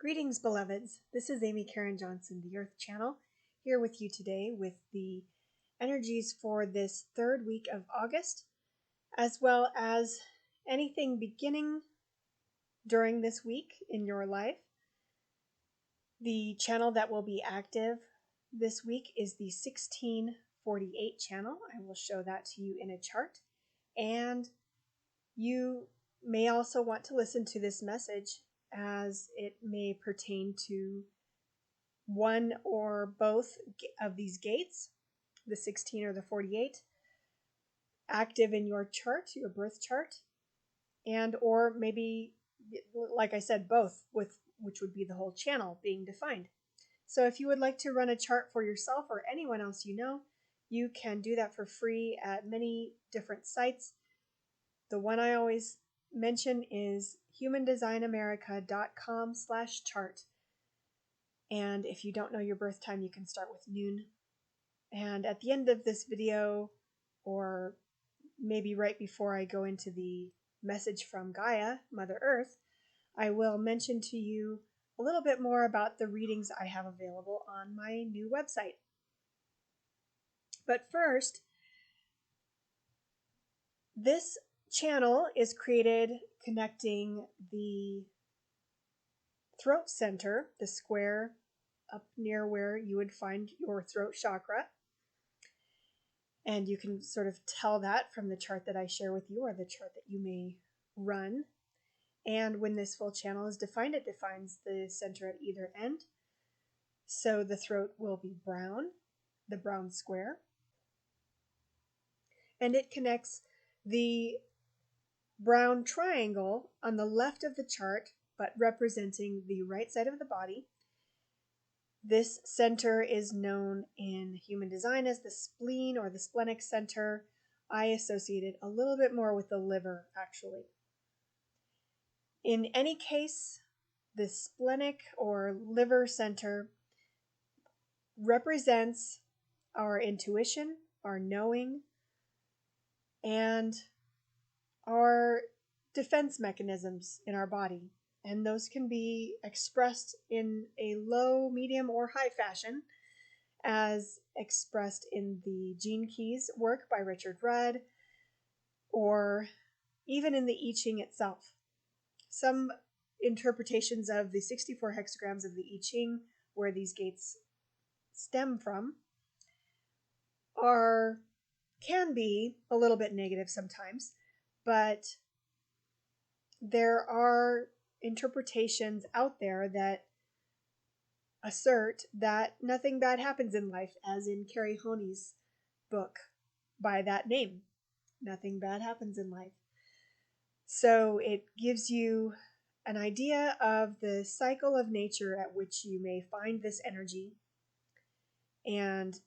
Greetings, beloveds. This is Amy Karen Johnson, the Earth Channel, here with you today with the energies for this third week of August, as well as anything beginning during this week in your life. The channel that will be active this week is the 1648 channel. I will show that to you in a chart. And you may also want to listen to this message as it may pertain to one or both of these gates, the 16 or the 48, active in your chart, your birth chart, and or maybe, like I said, both, which would be the whole channel being defined. So if you would like to run a chart for yourself or anyone else you know, you can do that for free at many different sites. The one I always mention is humandesignamerica.com/chart. And if you don't know your birth time, you can start with noon. And at the end of this video, or maybe right before I go into the message from Gaia, Mother Earth, I will mention to you a little bit more about the readings I have available on my new website. But first, this channel is created connecting the throat center, the square up near where you would find your throat chakra. And you can sort of tell that from the chart that I share with you or the chart that you may run. And when this full channel is defined, it defines the center at either end. So the throat will be brown, the brown square. And it connects the brown triangle on the left of the chart, but representing the right side of the body. This center is known in human design as the spleen or the splenic center. I associate it a little bit more with the liver, actually. In any case, the splenic or liver center represents our intuition, our knowing, and our defense mechanisms in our body. And those can be expressed in a low, medium, or high fashion, as expressed in the Gene Keys work by Richard Rudd, or even in the I Ching itself. Some interpretations of the 64 hexagrams of the I Ching, where these gates stem from, can be a little bit negative sometimes, but there are interpretations out there that assert that nothing bad happens in life, as in Carrie Honey's book by that name. Nothing bad happens in life. So it gives you an idea of the cycle of nature at which you may find this energy. And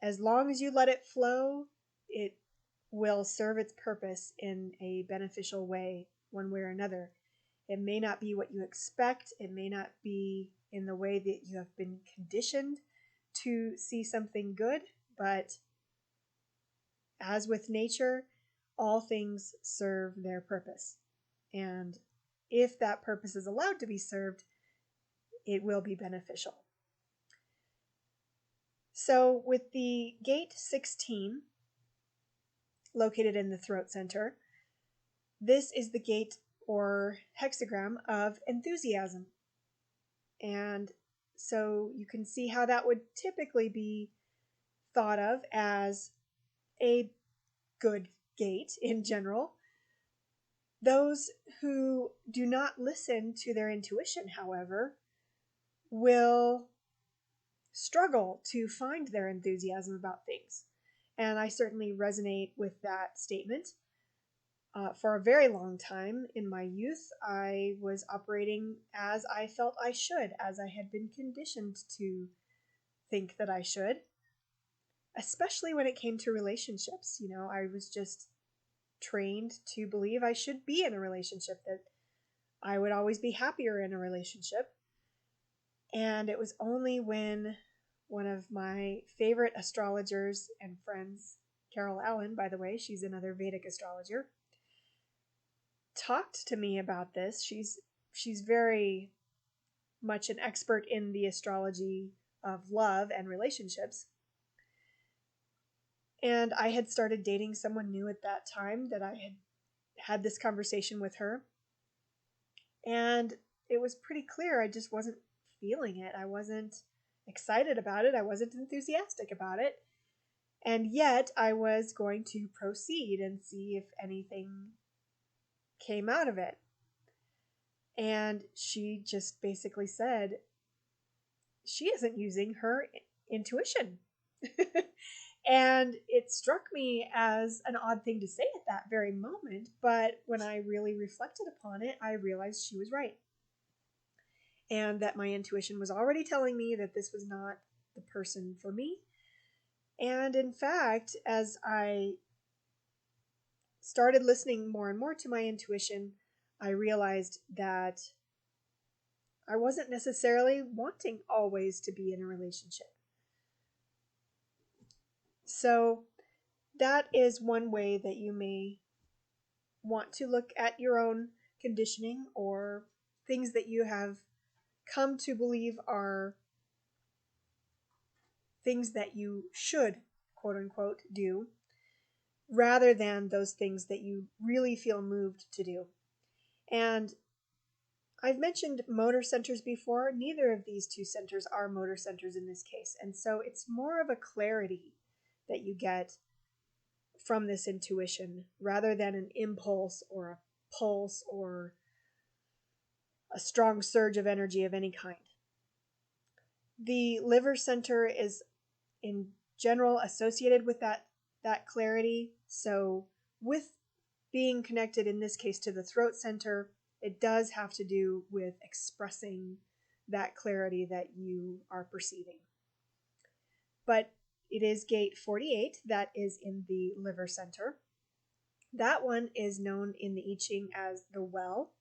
as long as you let it flow, it will serve its purpose in a beneficial way, one way or another. It may not be what you expect. It may not be in the way that you have been conditioned to see something good, but as with nature, all things serve their purpose. And if that purpose is allowed to be served, it will be beneficial. So with the gate 16 located in the throat center, this is the gate or hexagram of enthusiasm. And so you can see how that would typically be thought of as a good gate in general. Those who do not listen to their intuition, however, will struggle to find their enthusiasm about things. And I certainly resonate with that statement. For a very long time in my youth, I was operating as I felt I should, as I had been conditioned to think that I should, especially when it came to relationships. You know, I was just trained to believe I should be in a relationship, that I would always be happier in a relationship. And it was only when one of my favorite astrologers and friends, Carol Allen, by the way, she's another Vedic astrologer, talked to me about this. She's very much an expert in the astrology of love and relationships. And I had started dating someone new at that time that I had this conversation with her. And it was pretty clear I just wasn't feeling it. I wasn't excited about it. I wasn't enthusiastic about it. And yet I was going to proceed and see if anything came out of it. And she just basically said she isn't using her intuition. And it struck me as an odd thing to say at that very moment, but when I really reflected upon it, I realized she was right. And that my intuition was already telling me that this was not the person for me. And in fact, as I started listening more and more to my intuition, I realized that I wasn't necessarily wanting always to be in a relationship. So that is one way that you may want to look at your own conditioning or things that you have come to believe are things that you should, quote unquote, do, rather than those things that you really feel moved to do. And I've mentioned motor centers before. Neither of these two centers are motor centers in this case. And so it's more of a clarity that you get from this intuition rather than an impulse or a pulse or a strong surge of energy of any kind. The liver center is in general associated with that clarity. So with being connected in this case to the throat center, it does have to do with expressing that clarity that you are perceiving. But it is gate 48 that is in the liver center. That one is known in the I Ching as the well.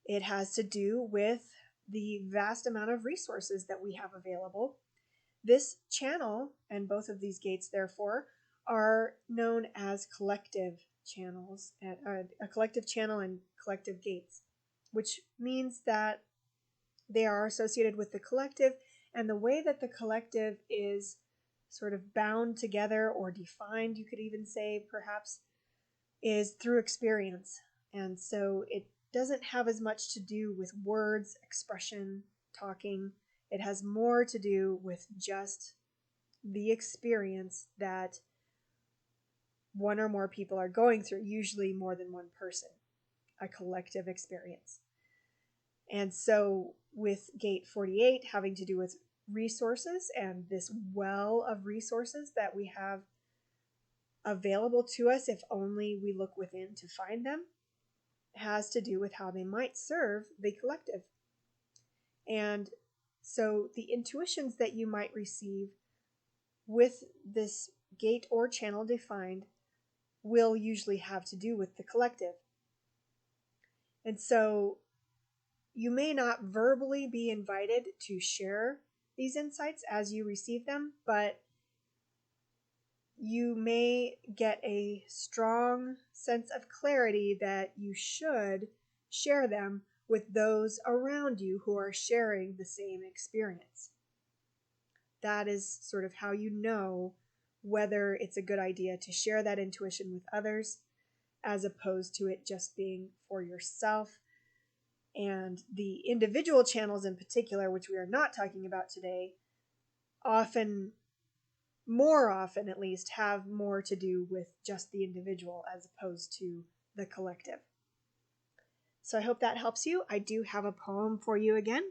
It has to do with the vast amount of resources that we have available. This channel, and both of these gates therefore, are known as collective channels, a collective channel and collective gates, which means that they are associated with the collective, and the way that the collective is sort of bound together or defined, you could even say perhaps, is through experience. And so it doesn't have as much to do with words, expression, talking. It has more to do with just the experience that one or more people are going through, usually more than one person, a collective experience. And so with gate 48 having to do with resources and this well of resources that we have available to us if only we look within to find them, has to do with how they might serve the collective. And so the intuitions that you might receive with this gate or channel defined will usually have to do with the collective. And so you may not verbally be invited to share these insights as you receive them, but you may get a strong sense of clarity that you should share them with those around you who are sharing the same experience. That is sort of how you know whether it's a good idea to share that intuition with others as opposed to it just being for yourself. And the individual channels in particular, which we are not talking about today, more often at least, have more to do with just the individual as opposed to the collective. So I hope that helps you. I do have a poem for you again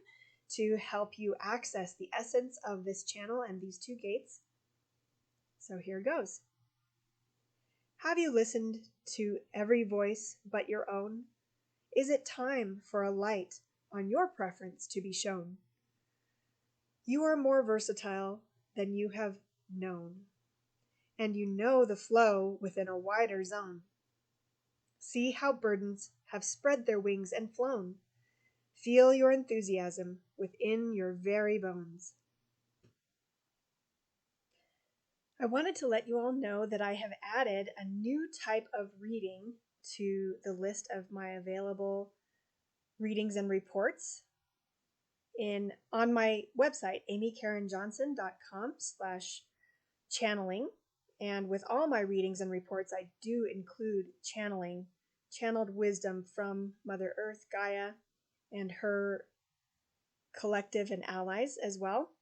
to help you access the essence of this channel and these two gates. So here goes. Have you listened to every voice but your own? Is it time for a light on your preference to be shown? You are more versatile than you have known, and you know the flow within a wider zone. See how burdens have spread their wings and flown. Feel your enthusiasm within your very bones. I wanted to let you all know that I have added a new type of reading to the list of my available readings and reports. on my website, amykarenjohnson.com/channeling. And with all my readings and reports, I do include channeled wisdom from Mother Earth, Gaia, and her collective and allies as well.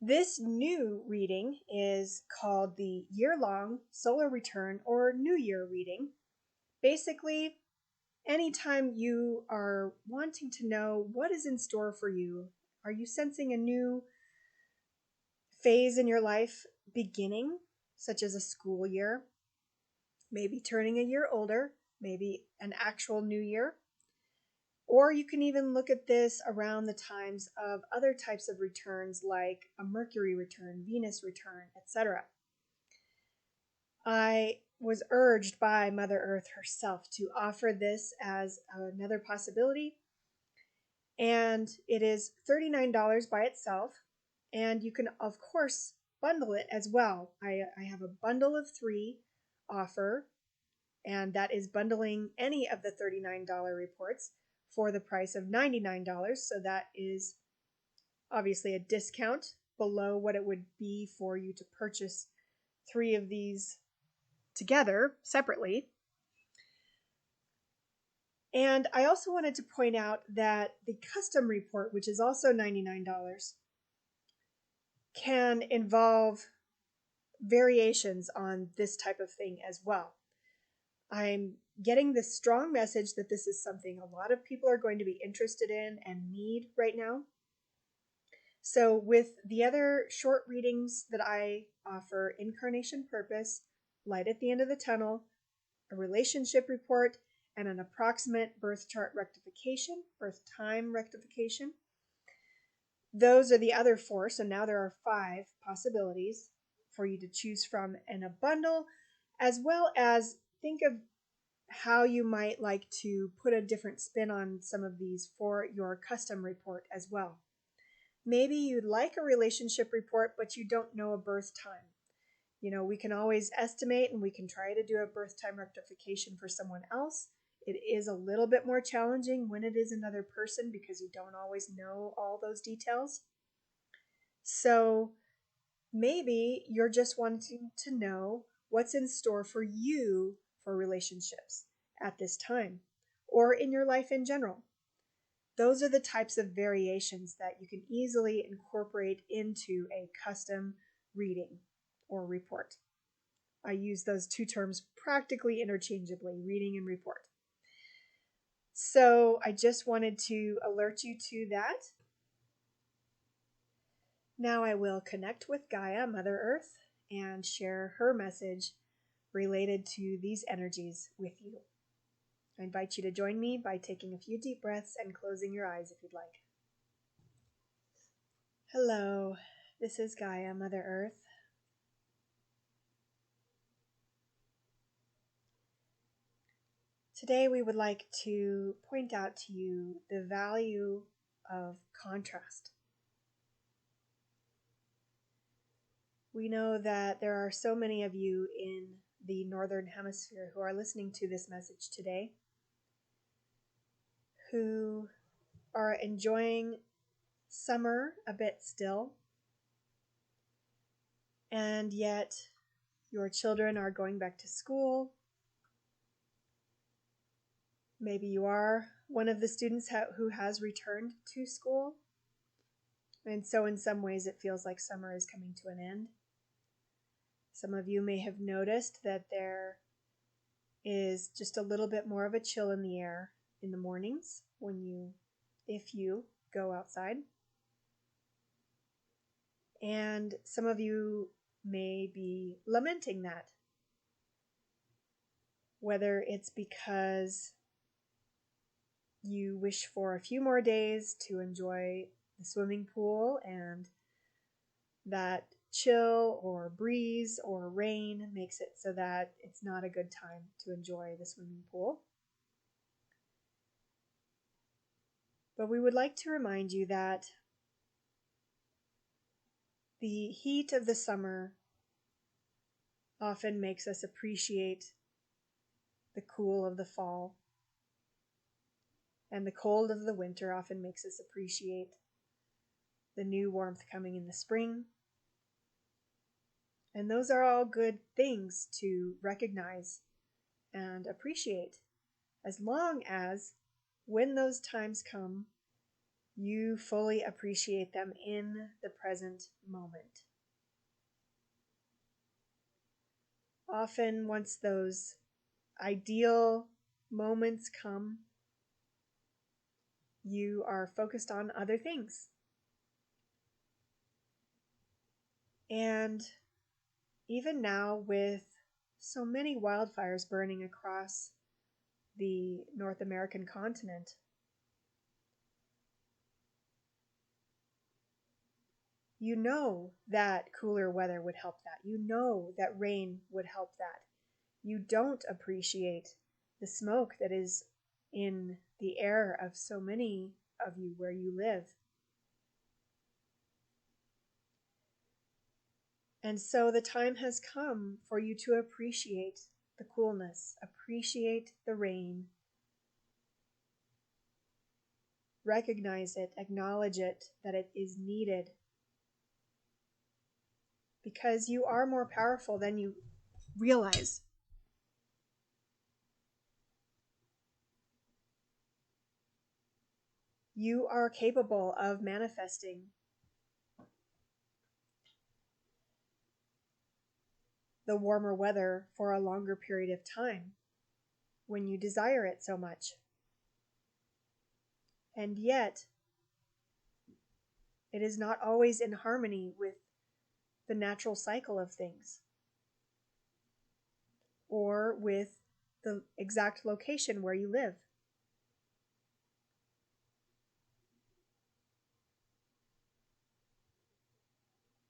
This new reading is called the year-long solar return or New Year reading. Basically, anytime you are wanting to know what is in store for you, are you sensing a new phase in your life beginning, such as a school year, maybe turning a year older, maybe an actual new year? Or you can even look at this around the times of other types of returns like a Mercury return, Venus return, etc. I was urged by Mother Earth herself to offer this as another possibility. And it is $39 by itself. And you can, of course, bundle it as well. I have a bundle of 3 offer, and that is bundling any of the $39 reports for the price of $99. So that is obviously a discount below what it would be for you to purchase 3 of these together separately. And I also wanted to point out that the custom report, which is also $99, can involve variations on this type of thing as well. I'm getting this strong message that this is something a lot of people are going to be interested in and need right now. So with the other short readings that I offer, Incarnation Purpose, Light at the End of the Tunnel, a relationship report, and an approximate birth chart rectification, birth time rectification. Those are the other 4, so now there are 5 possibilities for you to choose from in a bundle, as well as think of how you might like to put a different spin on some of these for your custom report as well. Maybe you'd like a relationship report, but you don't know a birth time. You know, we can always estimate and we can try to do a birth time rectification for someone else. It is a little bit more challenging when it is another person because you don't always know all those details. So maybe you're just wanting to know what's in store for you for relationships at this time or in your life in general. Those are the types of variations that you can easily incorporate into a custom reading or report. I use those 2 terms practically interchangeably, reading and report. So I just wanted to alert you to that. Now I will connect with Gaia, Mother Earth, and share her message related to these energies with you. I invite you to join me by taking a few deep breaths and closing your eyes if you'd like. Hello, this is Gaia, Mother Earth. Today we would like to point out to you the value of contrast. We know that there are so many of you in the Northern Hemisphere who are listening to this message today, who are enjoying summer a bit still, and yet your children are going back to school. Maybe you are one of the students who has returned to school, and so in some ways it feels like summer is coming to an end. Some of you may have noticed that there is just a little bit more of a chill in the air in the mornings if you go outside. And some of you may be lamenting that, whether it's because you wish for a few more days to enjoy the swimming pool and that chill or breeze or rain makes it so that it's not a good time to enjoy the swimming pool. But we would like to remind you that the heat of the summer often makes us appreciate the cool of the fall. And the cold of the winter often makes us appreciate the new warmth coming in the spring. And those are all good things to recognize and appreciate, as long as when those times come, you fully appreciate them in the present moment. Often, once those ideal moments come, you are focused on other things. And even now, with so many wildfires burning across the North American continent, you know that cooler weather would help that. You know that rain would help that. You don't appreciate the smoke that is in the air of so many of you where you live. And so the time has come for you to appreciate the coolness, appreciate the rain, recognize it, acknowledge it, that it is needed. Because you are more powerful than you realize. You are capable of manifesting the warmer weather for a longer period of time when you desire it so much. And yet, it is not always in harmony with the natural cycle of things or with the exact location where you live.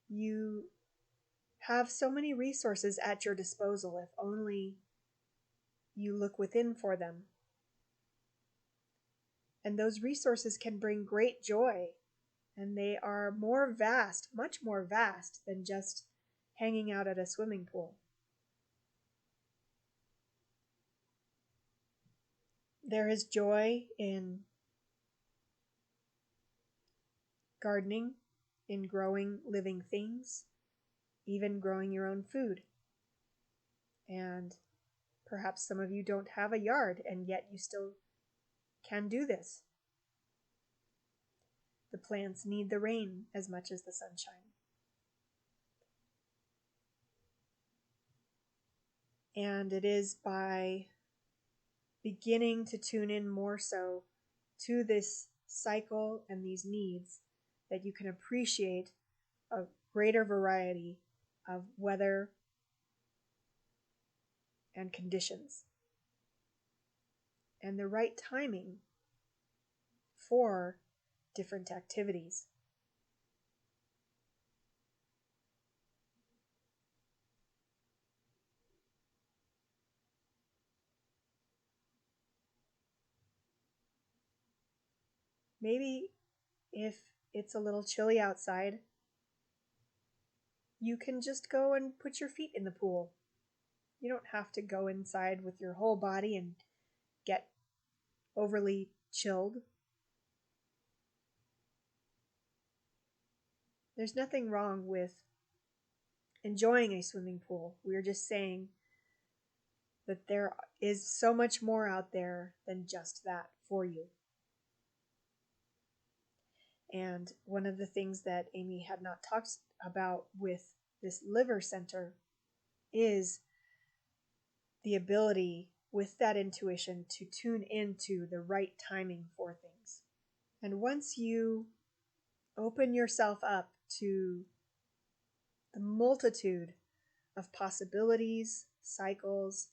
You have so many resources at your disposal if only you look within for them. And those resources can bring great joy, and they are more vast, much more vast than just hanging out at a swimming pool. There is joy in gardening, in growing living things, even growing your own food. And perhaps some of you don't have a yard, and yet you still can do this. The plants need the rain as much as the sunshine. And it is by beginning to tune in more so to this cycle and these needs that you can appreciate a greater variety of weather and conditions and the right timing for different activities. Maybe if it's a little chilly outside, you can just go and put your feet in the pool. You don't have to go inside with your whole body and get overly chilled. There's nothing wrong with enjoying a swimming pool. We're just saying that there is so much more out there than just that for you. And one of the things that Amy had not talked about with this liver center is the ability with that intuition to tune into the right timing for things. And once you open yourself up to the multitude of possibilities, cycles,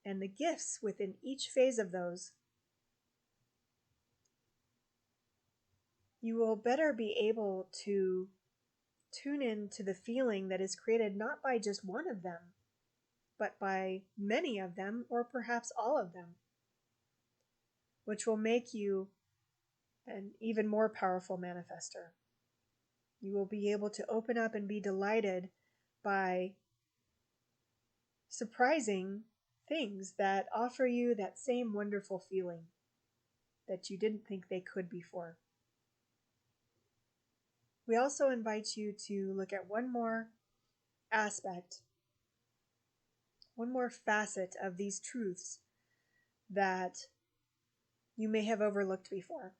and the gifts within each phase of those, you will better be able to tune in to the feeling that is created not by just one of them, but by many of them, or perhaps all of them, which will make you an even more powerful manifester. You will be able to open up and be delighted by surprising things that offer you that same wonderful feeling. that you didn't think they could before. We also invite you to look at one more aspect, one more facet of these truths that you may have overlooked before.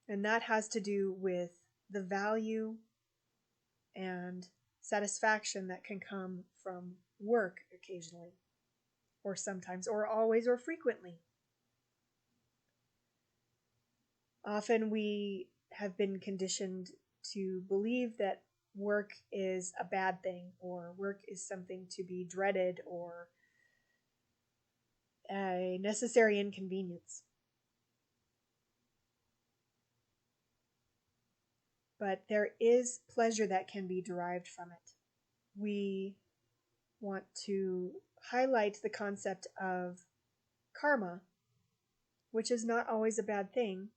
And that has to do with the value and satisfaction that can come from work occasionally, or sometimes, or always, or frequently. Often we have been conditioned to believe that work is a bad thing, or work is something to be dreaded, or a necessary inconvenience. But there is pleasure that can be derived from it. We want to highlight the concept of karma, which is not always a bad thing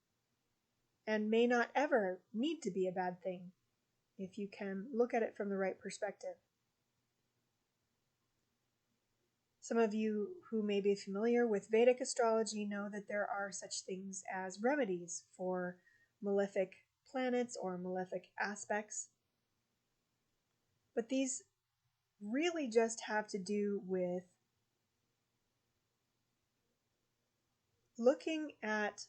and may not ever need to be a bad thing if you can look at it from the right perspective. Some of you who may be familiar with Vedic astrology know that there are such things as remedies for malefic planets or malefic aspects. But these really just have to do with looking at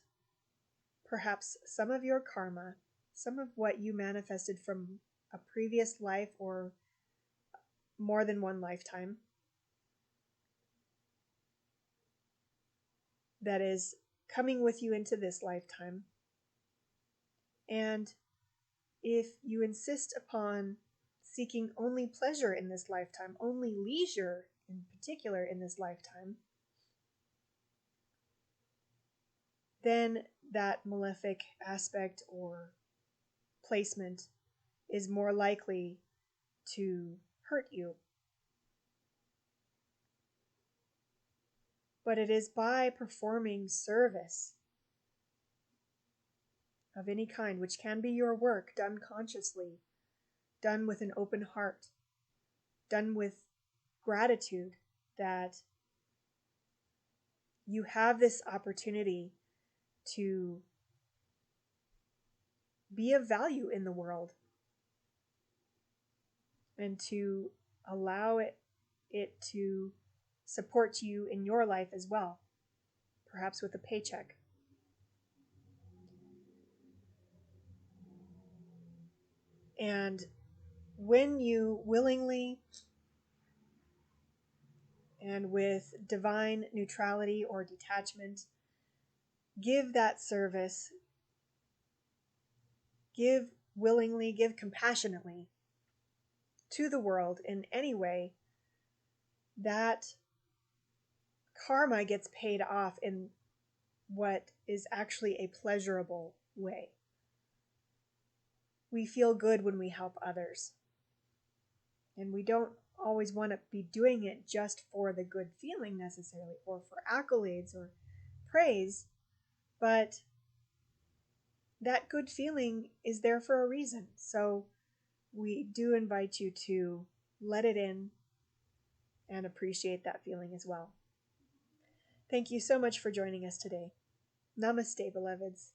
perhaps some of your karma, some of what you manifested from a previous life or more than one lifetime, that is coming with you into this lifetime. And if you insist upon seeking only pleasure in this lifetime, only leisure in particular in this lifetime, then that malefic aspect or placement is more likely to hurt you. But it is by performing service of any kind, which can be your work done consciously, done with an open heart, done with gratitude, that you have this opportunity to be of value in the world and to allow it to support you in your life as well, perhaps with a paycheck. And when you willingly and with divine neutrality or detachment give that service, give willingly, give compassionately to the world in any way, that karma gets paid off in what is actually a pleasurable way. We feel good when we help others. And we don't always want to be doing it just for the good feeling necessarily, or for accolades or praise, but that good feeling is there for a reason. So we do invite you to let it in and appreciate that feeling as well. Thank you so much for joining us today. Namaste, beloveds.